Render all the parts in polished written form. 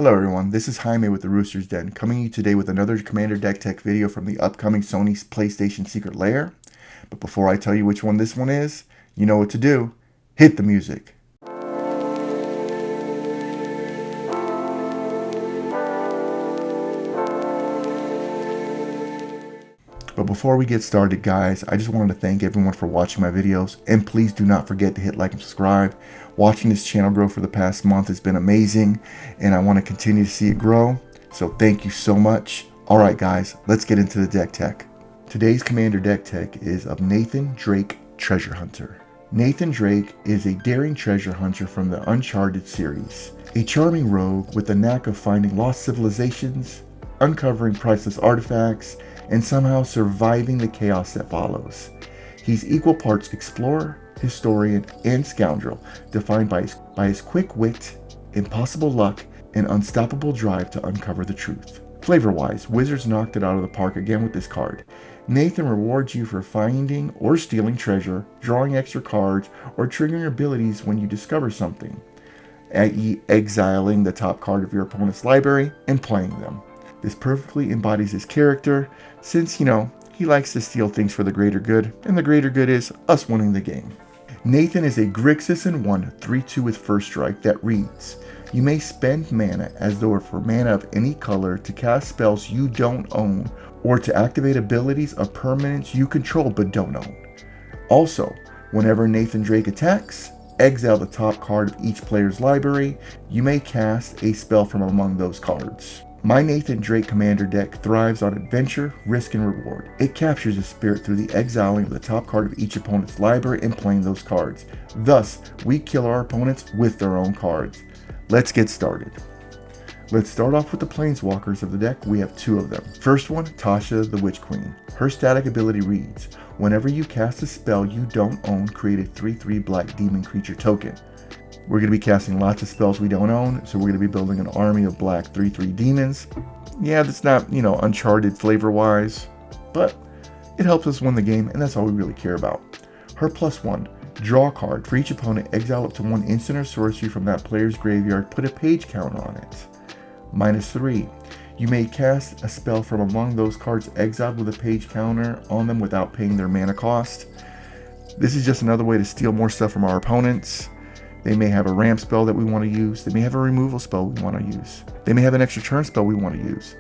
Hello everyone, this is Jaime with the Rooster's Den, coming to you today with another Commander Deck Tech video from the upcoming Sony PlayStation Secret Lair. But before I tell you which one this one is, you know what to do. Hit the music. But before we get started, guys, I just wanted to thank everyone for watching my videos, and please do not forget to hit like and subscribe. Watching this channel grow for the past month has been amazing, and I want to continue to see it grow, so thank you so much. Alright guys, let's get into the deck tech. Today's Commander deck tech is of Nathan Drake Treasure Hunter. Nathan Drake is a daring treasure hunter from the Uncharted series, a charming rogue with the knack of finding lost civilizations, uncovering priceless artifacts, and somehow surviving the chaos that follows. He's equal parts explorer, historian, and scoundrel, defined by his quick wit, impossible luck, and unstoppable drive to uncover the truth. Flavor-wise, Wizards knocked it out of the park again with this card. Nathan rewards you for finding or stealing treasure, drawing extra cards, or triggering abilities when you discover something, i.e. exiling the top card of your opponent's library and playing them. This perfectly embodies his character, since, he likes to steal things for the greater good, and the greater good is us winning the game. Nathan is a Grixis and 1 3/2 with first strike that reads, you may spend mana as though it were mana of any color to cast spells you don't own, or to activate abilities of permanents you control but don't own. Also, whenever Nathan Drake attacks, exile the top card of each player's library. You may cast a spell from among those cards. My Nathan Drake Commander deck thrives on adventure, risk, and reward. It captures the spirit through the exiling of the top card of each opponent's library and playing those cards. Thus, we kill our opponents with their own cards. Let's get started. Let's start off with the Planeswalkers of the deck. We have 2 of them. First one, Tasha the Witch Queen. Her static ability reads, whenever you cast a spell you don't own, create a 3/3 black demon creature token. We're going to be casting lots of spells we don't own, so we're going to be building an army of black 3/3 demons. Yeah, that's not, Uncharted flavor-wise, but it helps us win the game, and that's all we really care about. Her +1, draw a card. For each opponent, exile up to 1 instant or sorcery from that player's graveyard, put a page counter on it. -3, you may cast a spell from among those cards exiled with a page counter on them without paying their mana cost. This is just another way to steal more stuff from our opponents. They may have a ramp spell that we want to use. They may have a removal spell we want to use. They may have an extra turn spell we want to use.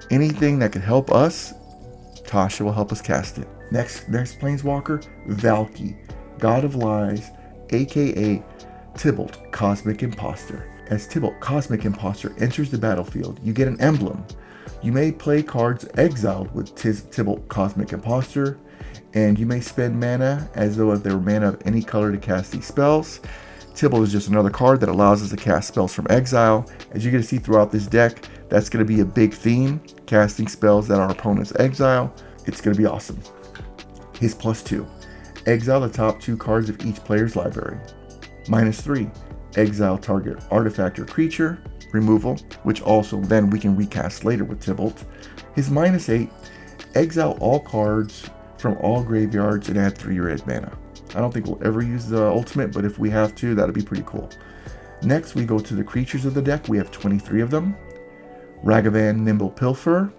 Anything that could help us, Tasha will help us cast it. Next Planeswalker, Valki, God of Lies, aka Tibalt, Cosmic Impostor. As Tibalt, Cosmic Impostor enters the battlefield, you get an emblem. You may play cards exiled with Tibalt, Cosmic Impostor, and you may spend mana as though if they were mana of any color to cast these spells. Tibalt is just another card that allows us to cast spells from exile. As you're going to see throughout this deck, that's going to be a big theme, casting spells that our opponents exile. It's going to be awesome. His +2, exile the top 2 cards of each player's library. -3, exile target artifact or creature, removal, which also then we can recast later with Tibalt. His -8, exile all cards from all graveyards and add 3 red mana. I don't think we'll ever use the ultimate, but if we have to, that'd be pretty cool. Next, we go to the creatures of the deck. We have 23 of them. Ragavan, Nimble Pilfer.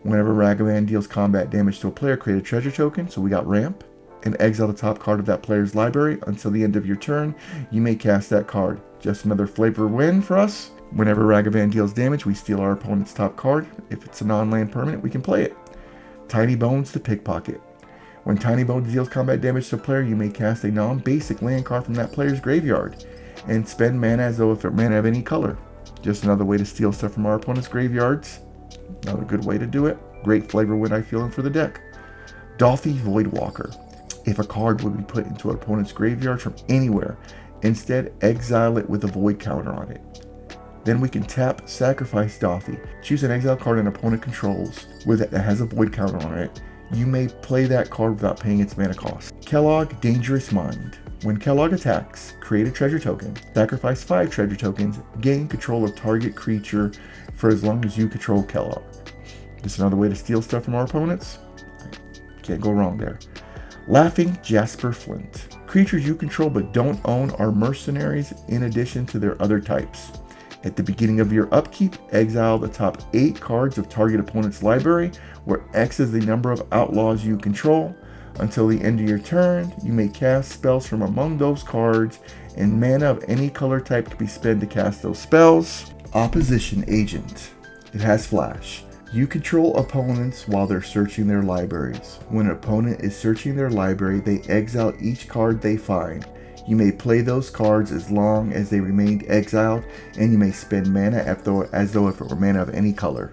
Whenever Ragavan deals combat damage to a player, create a treasure token. So we got ramp. And exile the top card of that player's library. Until the end of your turn, you may cast that card. Just another flavor win for us. Whenever Ragavan deals damage, we steal our opponent's top card. If it's a non-land permanent, we can play it. Tiny Bones to Pickpocket. When Tiny Bones deals combat damage to a player, you may cast a non-basic land card from that player's graveyard and spend mana as though if it were mana of any color. Just another way to steal stuff from our opponent's graveyards. Another good way to do it. Great flavor win I feel in for the deck. Dolphy Voidwalker. If a card would be put into an opponent's graveyard from anywhere, instead exile it with a void counter on it. Then we can tap, sacrifice Dolphy. Choose an exile card an opponent controls that has a void counter on it. You may play that card without paying its mana cost. Kellogg, Dangerous Mind. When Kellogg attacks, create a treasure token. Sacrifice 5 treasure tokens. Gain control of target creature for as long as you control Kellogg. Just another way to steal stuff from our opponents. Can't go wrong there. Laughing Jasper Flint. Creatures you control but don't own are mercenaries in addition to their other types. At the beginning of your upkeep, exile the top 8 cards of target opponent's library, where X is the number of outlaws you control. Until the end of your turn, you may cast spells from among those cards, and mana of any color type can be spent to cast those spells. Opposition Agent. It has flash. You control opponents while they're searching their libraries. When an opponent is searching their library, they exile each card they find. You may play those cards as long as they remained exiled, and you may spend mana as though if it were mana of any color.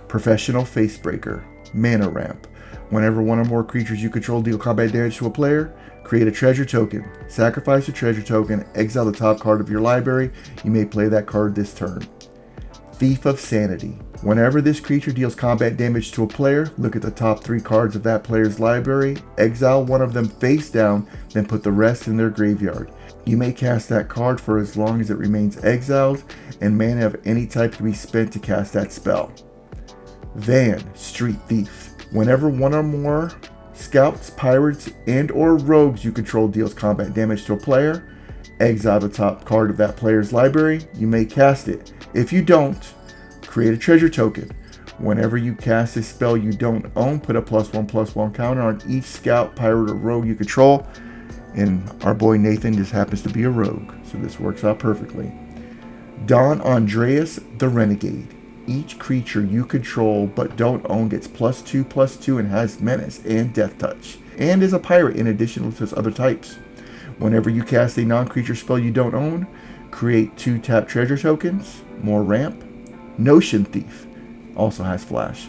Professional Facebreaker. Mana Ramp. Whenever one or more creatures you control deal combat damage to a player, create a treasure token. Sacrifice a treasure token, exile the top card of your library. You may play that card this turn. Thief of Sanity. Whenever this creature deals combat damage to a player, look at the top 3 cards of that player's library, exile one of them face down, then put the rest in their graveyard. You may cast that card for as long as it remains exiled, and mana of any type can be spent to cast that spell. Van, Street Thief. Whenever one or more scouts, pirates, and or rogues you control deals combat damage to a player, exile the top card of that player's library. You may cast it. If you don't, create a treasure token. Whenever you cast a spell you don't own, put a +1/+1 counter on each scout, pirate, or rogue you control. And our boy Nathan just happens to be a rogue, so this works out perfectly. Don Andreas the Renegade. Each creature you control but don't own gets +2/+2 and has menace and death touch, and is a pirate in addition to its other types. Whenever you cast a non-creature spell you don't own, create 2 tap treasure tokens, more ramp. Notion Thief also has flash.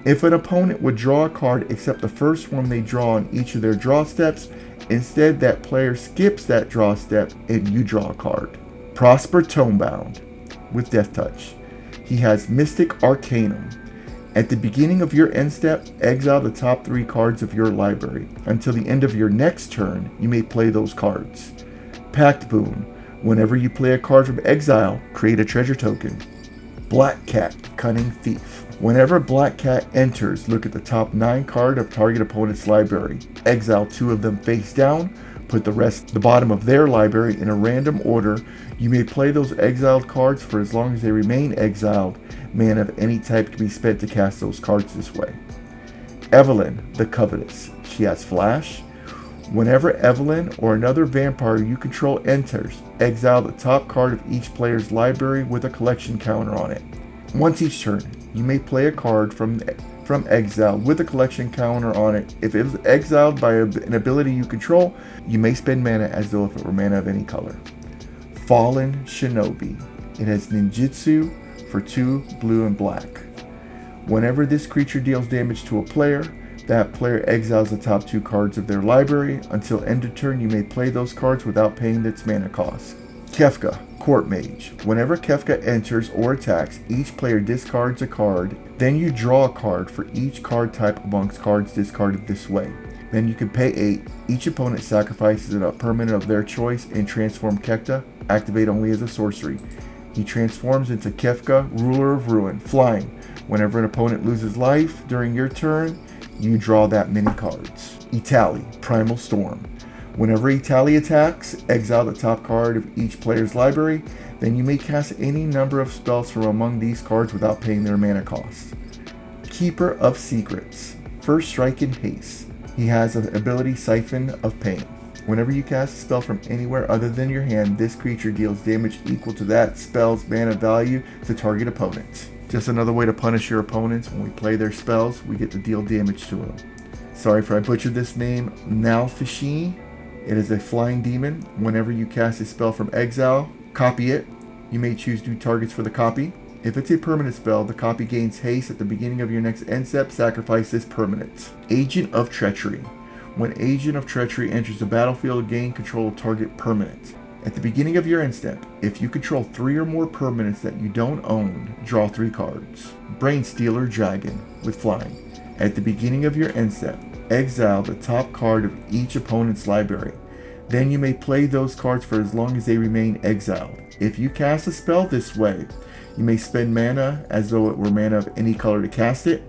If an opponent would draw a card except the first one they draw on each of their draw steps, instead that player skips that draw step and you draw a card. Prosper Tomebound with death touch. He has Mystic Arcanum. At the beginning of your end step, exile the top 3 cards of your library. Until the end of your next turn, you may play those cards. Pact Boon. Whenever you play a card from exile, create a treasure token. Black Cat, Cunning Thief. Whenever Black Cat enters, look at the top 9 card of target opponent's library. Exile 2 of them face down. Put the rest at the bottom of their library in a random order. You may play those exiled cards for as long as they remain exiled. Mana of any type can be spent to cast those cards this way. Evelyn the Covetous. She has flash. Whenever Evelyn or another vampire you control enters, exile the top card of each player's library with a collection counter on it. Once each turn, you may play a card from exile with a collection counter on it. If it was exiled by an ability you control, you may spend mana as though if it were mana of any color. Fallen Shinobi. It has ninjutsu for 2 blue and black. Whenever this creature deals damage to a player, that player exiles the top 2 cards of their library. Until end of turn, you may play those cards without paying its mana cost. Kefka, Court Mage. Whenever Kefka enters or attacks, each player discards a card. Then you draw a card for each card type amongst cards discarded this way. Then you can pay 8. Each opponent sacrifices a permanent of their choice and transform Kefka. Activate only as a sorcery. He transforms into Kefka, Ruler of Ruin, flying. Whenever an opponent loses life during your turn, you draw that many cards. Itali, Primal Storm. Whenever Itali attacks, exile the top card of each player's library. Then you may cast any number of spells from among these cards without paying their mana cost. Keeper of Secrets. First strike in haste. He has an ability Siphon of Pain. Whenever you cast a spell from anywhere other than your hand, this creature deals damage equal to that spell's mana value to target opponents. Just another way to punish your opponents. When we play their spells, we get to deal damage to them. Sorry if I butchered this name. Nalfishi. It is a flying demon. Whenever you cast a spell from exile, copy it. You may choose 2 targets for the copy. If it's a permanent spell, the copy gains haste at the beginning of your next end step. Sacrifice this permanent. Agent of Treachery. When Agent of Treachery enters the battlefield, gain control of target permanent. At the beginning of your end step, if you control 3 or more permanents that you don't own, draw 3 cards. Brainstealer Dragon with flying. At the beginning of your end step, exile the top card of each opponent's library. Then you may play those cards for as long as they remain exiled. If you cast a spell this way, you may spend mana as though it were mana of any color to cast it.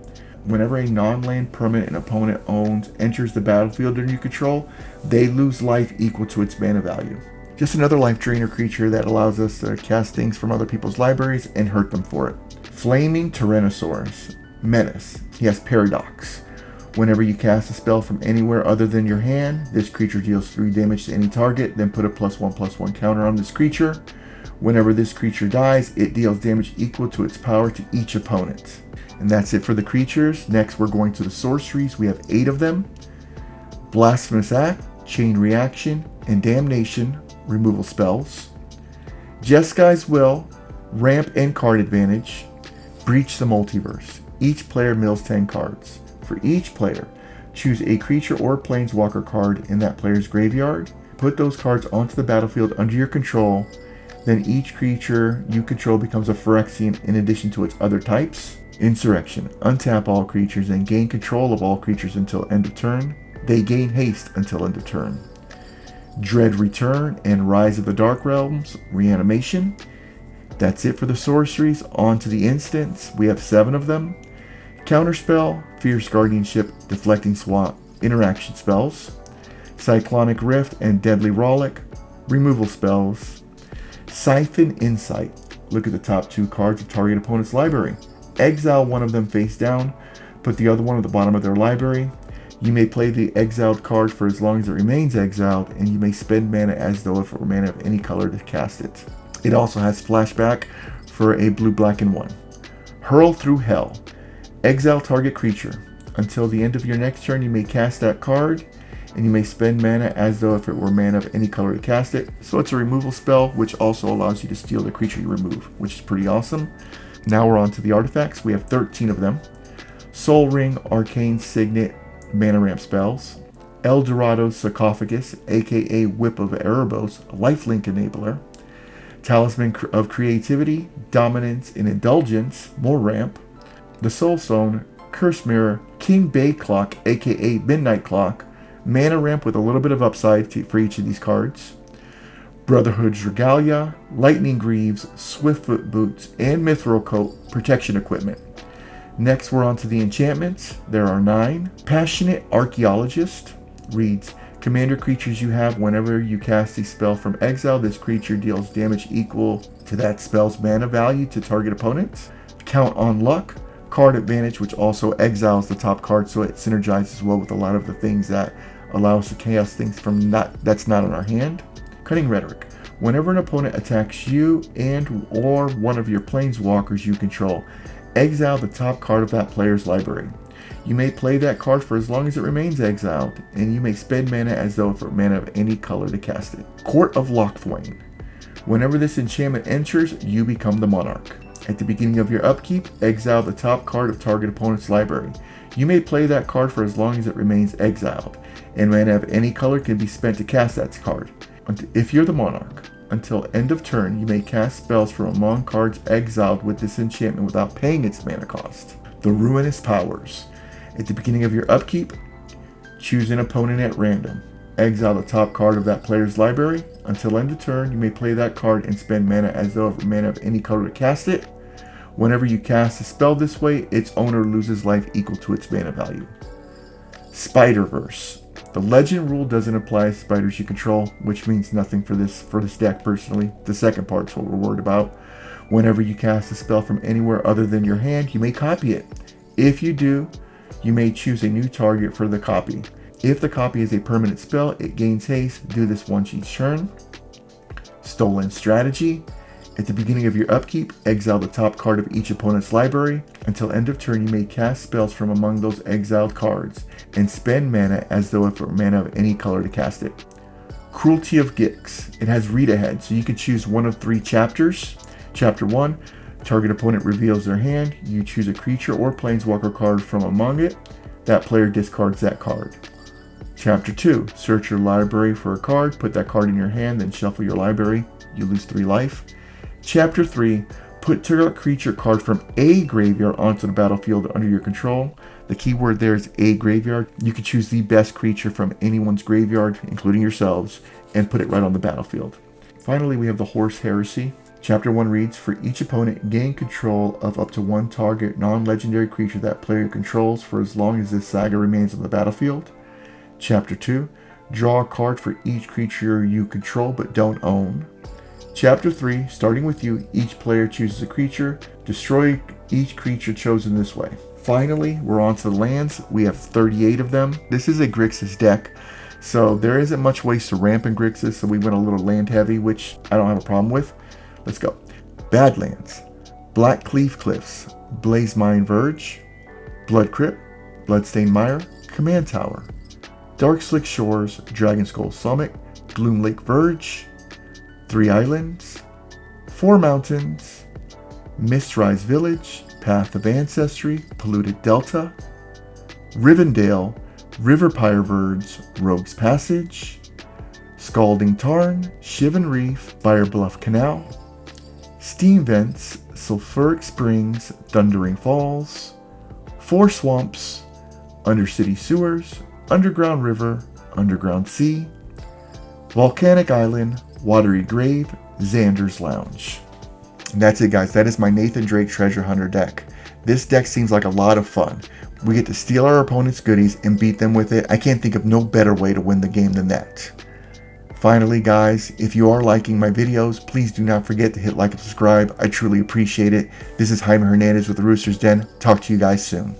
Whenever a non-land permanent an opponent owns enters the battlefield under your control, they lose life equal to its mana value. Just another life drainer creature that allows us to cast things from other people's libraries and hurt them for it. Flaming Tyrannosaurus. Menace. He has Paradox. Whenever you cast a spell from anywhere other than your hand, this creature deals 3 damage to any target, then put a +1/+1 counter on this creature. Whenever this creature dies, it deals damage equal to its power to each opponent. And that's it for the creatures. Next, we're going to the sorceries. We have 8 of them. Blasphemous Act, Chain Reaction, and Damnation, removal spells. Jeskai Will, Ramp and Card Advantage. Breach the Multiverse. Each player mills 10 cards. For each player, choose a creature or planeswalker card in that player's graveyard. Put those cards onto the battlefield under your control. Then each creature you control becomes a Phyrexian in addition to its other types. Insurrection. Untap all creatures and gain control of all creatures until end of turn. They gain haste until end of turn. Dread Return and Rise of the Dark Realms. Reanimation. That's it for the sorceries. On to the instants. We have 7 of them. Counterspell, Fierce Guardianship, Deflecting Swap, interaction spells. Cyclonic Rift and Deadly Rollick, removal spells. Siphon Insight, look at the top 2 cards of target opponent's library. Exile one of them face down, put the other one at the bottom of their library. You may play the exiled card for as long as it remains exiled, and you may spend mana as though if it were mana of any color to cast it. It also has flashback for a blue, black, and 1. Hurl Through Hell. Exile target creature. Until the end of your next turn, you may cast that card, and you may spend mana as though if it were mana of any color to cast it. So it's a removal spell, which also allows you to steal the creature you remove, which is pretty awesome. Now we're on to the artifacts. We have 13 of them. Soul Ring, Arcane Signet, mana ramp spells. El Dorado's Sarcophagus, aka Whip of Erebos, lifelink enabler. Talisman of Creativity, Dominance, and Indulgence, more ramp. The Soul Stone, Curse Mirror, King Bay Clock, aka Midnight Clock, mana ramp with a little bit of upside for each of these cards. Brotherhood's Regalia, Lightning Greaves, Swiftfoot Boots, and Mithril Coat protection equipment. Next, we're on to the enchantments. There are 9. Passionate Archaeologist reads, commander creatures you have, whenever you cast a spell from exile, this creature deals damage equal to that spell's mana value to target opponents. Count on Luck, Card Advantage, which also exiles the top card, so it synergizes well with a lot of the things that allow us to cast things from that's not in our hand. Cunning Rhetoric. Whenever an opponent attacks you and or one of your planeswalkers you control, exile the top card of that player's library. You may play that card for as long as it remains exiled, and you may spend mana as though it were mana of any color to cast it. Court of Locthwain. Whenever this enchantment enters, you become the monarch. At the beginning of your upkeep, exile the top card of target opponent's library. You may play that card for as long as it remains exiled, and mana of any color can be spent to cast that card. If you're the monarch, until end of turn, you may cast spells from among cards exiled with this enchantment without paying its mana cost. The Ruinous Powers. At the beginning of your upkeep, choose an opponent at random. Exile the top card of that player's library. Until end of turn, you may play that card and spend mana as though it were mana of any color to cast it. Whenever you cast a spell this way, its owner loses life equal to its mana value. Spider-Verse. The legend rule doesn't apply to spiders you control, which means nothing for this deck personally. The second part's what we're worried about. Whenever you cast a spell from anywhere other than your hand, you may copy it. If you do, you may choose a new target for the copy. If the copy is a permanent spell, it gains haste. Do this once each turn. Stolen Strategy. At the beginning of your upkeep, exile the top card of each opponent's library. Until end of turn, you may cast spells from among those exiled cards and spend mana as though it were mana of any color to cast it. Cruelty of Gix. It has read ahead, so you can choose one of 3 chapters. Chapter 1, target opponent reveals their hand. You choose a creature or planeswalker card from among it. That player discards that card. Chapter 2, search your library for a card, put that card in your hand, then shuffle your library. You lose 3 life. Chapter 3, put target creature card from a graveyard onto the battlefield under your control. The key word there is a graveyard. You can choose the best creature from anyone's graveyard, including yourselves, and put it right on the battlefield. Finally, we have the Horse Heresy. Chapter 1 reads, for each opponent, gain control of up to 1 target non-legendary creature that player controls for as long as this saga remains on the battlefield. Chapter 2, Draw a card for each creature you control but don't own. Chapter 3, starting with you, each player chooses a creature. Destroy each creature chosen this way. Finally, we're on to the lands. We have 38 of them. This is a Grixis deck, so there isn't much waste to ramp in Grixis, so we went a little land heavy, which I don't have a problem with. Let's go. Badlands. Black Cleave Cliffs, Blaze Mine Verge, Blood Crypt, Bloodstained Mire, Command Tower, Dark Slick Shores, Dragon Skull Summit, Gloom Lake Verge, 3 Islands, 4 Mountains, Mistrise Village, Path of Ancestry, Polluted Delta, Rivendell, Riverpire Verge, Rogue's Passage, Scalding Tarn, Shivan Reef, Fire Bluff Canal, Steam Vents, Sulphuric Springs, Thundering Falls, 4 Swamps, Undercity Sewers, Underground River, Underground Sea, Volcanic Island, Watery Grave, Xander's Lounge. And that's it, guys. That is my Nathan Drake Treasure Hunter deck. This deck seems like a lot of fun. We get to steal our opponent's goodies and beat them with it. I can't think of no better way to win the game than that. Finally, guys, if you are liking my videos, please do not forget to hit like and subscribe. I truly appreciate it. This is Jaime Hernandez with the Rooster's Den. Talk to you guys soon.